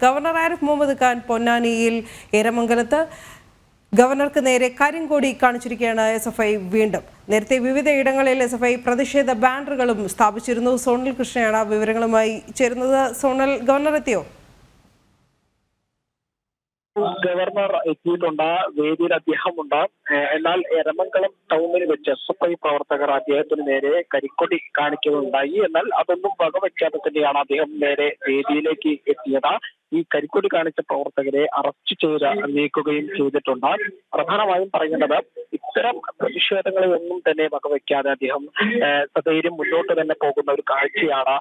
Governor Arif Muhammad Khan പൊന്നാനിയിൽ എരമംഗലത്ത് ഗവർണർക്ക് നേരെ കരിങ്കൊടി കാണിച്ചിരിക്കുകയാണ് എസ്എഫ്ഐ വീണ്ടും. നേരത്തെ വിവിധ ഇടങ്ങളിൽ എസ്എഫ്ഐ പ്രതിഷേധ ബാനറുകളും സ്ഥാപിച്ചിരുന്നു. സോണൽ കൃഷ്ണയാണ് വിവരങ്ങളുമായി ചേരുന്നത്. സോണൽ, ഗവർണർ എത്തിയോ? ഗവർണർ എത്തിയിട്ടുണ്ട്, വേദിയിൽ അദ്ദേഹമുണ്ട്. എന്നാൽ എരമംഗലം ടൗണിൽ വെച്ച് എസ്എഫ്ഐ പ്രവർത്തകർ അദ്ദേഹത്തിന് നേരെ കരിക്കൊടി കാണിക്കുകയുണ്ടായി. എന്നാൽ അതൊന്നും വകവയ്ക്കാതെ തന്നെയാണ് അദ്ദേഹം നേരെ വേദിയിലേക്ക് എത്തിയത്. ഈ കരിക്കൊടി കാണിച്ച പ്രവർത്തകരെ അറസ്റ്റ് ചെയ്ത് നീക്കുകയും ചെയ്തിട്ടുണ്ട്. പ്രധാനമായും പറയേണ്ടത്, ഇത്തരം പ്രതിഷേധങ്ങളെ ഒന്നും തന്നെ വകവയ്ക്കാതെ അദ്ദേഹം സധൈര്യം മുന്നോട്ട് തന്നെ പോകുന്ന ഒരു കാഴ്ചയാണ്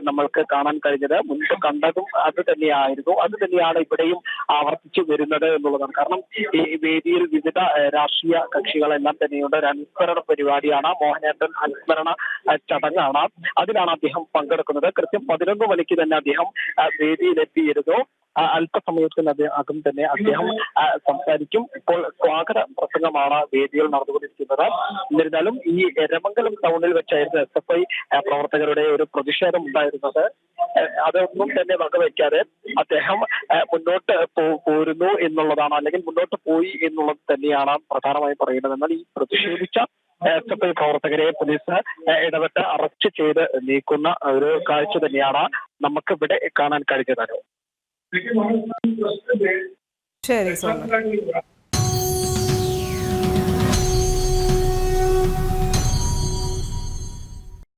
നമ്മൾക്ക് കാണാൻ കഴിഞ്ഞത്. മുൻപ് കണ്ടതും അത് തന്നെയായിരുന്നു, അത് തന്നെയാണ് ഇവിടെയും ആവർത്തിച്ചു വരുന്നത് എന്നുള്ളതാണ്. കാരണം ഈ വേദിയിൽ വിവിധ രാഷ്ട്രീയ കക്ഷികളെല്ലാം തന്നെയുണ്ട്. ഒരു അനുസ്മരണ പരിപാടിയാണ്, മോഹനേന്ദ്രൻ അനുസ്മരണ ചടങ്ങാണ്. അതിലാണ് അദ്ദേഹം പങ്കെടുക്കുന്നത്. കൃത്യം 11 മണിക്ക് തന്നെ അദ്ദേഹം വേദിയിലെത്തിയിരുന്നു. അല്പസമയത്തിനകം തന്നെ അദ്ദേഹം സംസാരിക്കും. ഇപ്പോൾ സ്വാഗത പ്രസംഗമാണ് വേദിയിൽ നടന്നുകൊണ്ടിരിക്കുന്നത്. എന്നിരുന്നാലും ഈ എരമംഗലം ടൗണിൽ വെച്ചായിരുന്നു എസ്എഫ്ഐ പ്രവർത്തകരുടെ ഒരു പ്രതിഷേധം ഉണ്ടായിരുന്നത്. അതൊന്നും തന്നെ വകവയ്ക്കാതെ അദ്ദേഹം മുന്നോട്ട് പോരുന്നു എന്നുള്ളതാണ്, അല്ലെങ്കിൽ മുന്നോട്ട് പോയി എന്നുള്ളത് തന്നെയാണ് പ്രധാനമായും പറയുന്നത്. എന്നാൽ ഈ പ്രതിഷേധിച്ച എസ്എഫ്ഐ പ്രവർത്തകരെ പോലീസ് ഇടപെട്ട് അറസ്റ്റ് ചെയ്ത് നീക്കുന്ന ഒരു കാഴ്ച തന്നെയാണ് നമുക്ക് ഇവിടെ കാണാൻ കഴിഞ്ഞത്. ശരി.